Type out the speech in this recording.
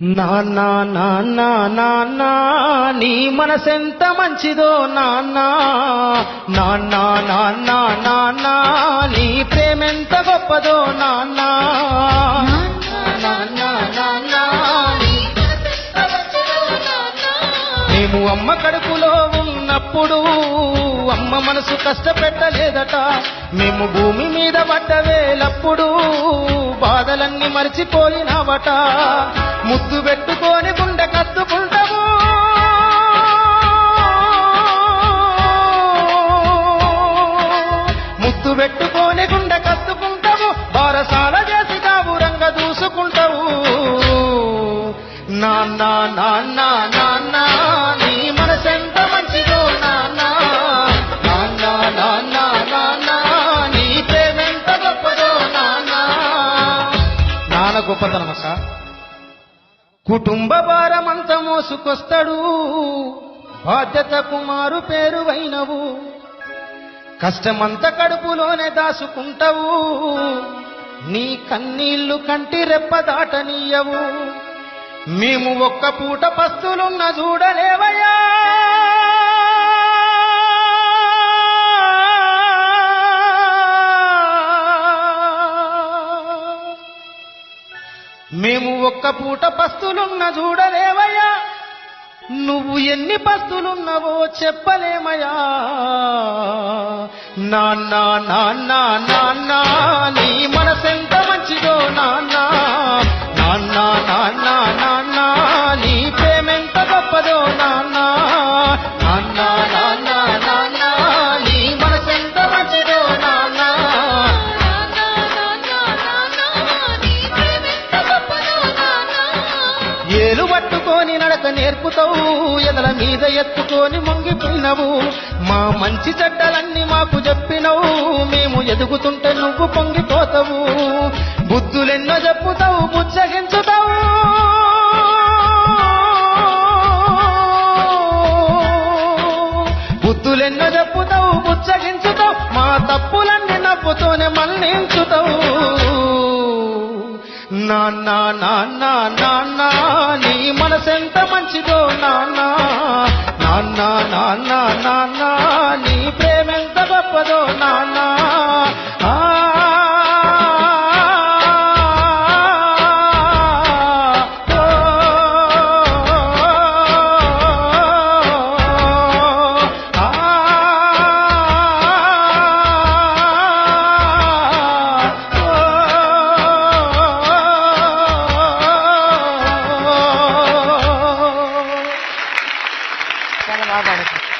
నాన్న నాన్న నాన్న నీ మనసెంత మంచిదో నాన్న నాన్న నాన్న నాన్న నీ ప్రేమెంత గొప్పదో నాన్న నాన్న నాన్న మేము అమ్మ కడుపులో ఉన్నప్పుడు అమ్మ మనసు కష్టపెట్టలేదట. మేము భూమి మీద పడ్డవేలప్పుడు బాధలన్నీ మరిచిపోయినావట. ముద్దు పెట్టుకొని గుండె కత్తుకుంటాము, ముద్దు పెట్టుకొని గుండె కత్తుకుంటాము, బారసాల చేసి కావురంగ దూసుకుంటావు. నాన్న నాన్న నాన్న నీ మనసెంత మంచిదో నాన్న నాన్న నాన్న నాన్న నీ ప్రేమెంత గొప్పదో నాన్న. నాన్న గొప్పతనం అక్క. కుటుంబ భారమంత మోసుకొస్తాడు, బాధ్యత కుమారు పేరువైనవు, కష్టమంత కడుపులోనే దాసుకుంటావు, నీ కన్నీళ్లు కంటి రెప్ప దాటనీయవు. మేము ఒక్క పూట పస్తులున్న చూడలేవయ్యా, మేము ఒక్క పూట పస్తులున్న చూడలేవయ్యా, నువ్వు ఎన్ని పస్తులున్నావో చెప్పలేమయ్యా. నాన్న నాన్న నాన్న నీ మనసెంత మంచిదో నాన్న నాన్న నాన్న నాన్న నీ ప్రేమెంత గొప్పదో నాన్న నాన్న నాన్న నాన్న నీ మనసెంత మంచిదో నాన్న. ఏలు పట్టుకొని నడక నేర్పుతావు, ఎదల మీద ఎత్తుకొని మొంగిపోయినవు, మా మంచి చెడ్డలన్నీ మాకు చెప్పినవు, మేము ఎదుగుతుంటే నువ్వు పొంగిపోతావు. బుద్ధులెన్నో చెప్పుతావు, బుచ్చగించుతావు, బుద్ధులెన్నో చెప్పుతావు, బుచ్చగించుతావు, మా తప్పులన్నీ నవ్వుతోనే మన్నించుతావు. నాన్న నాన్న నాన్న నీ మనసెంత మంచిదో నాన్న నాన్న నాన్న నాన్న నీ ప్రేమెంత గొప్పదో నాన్న. చాలా బాగా పాడుతుంది.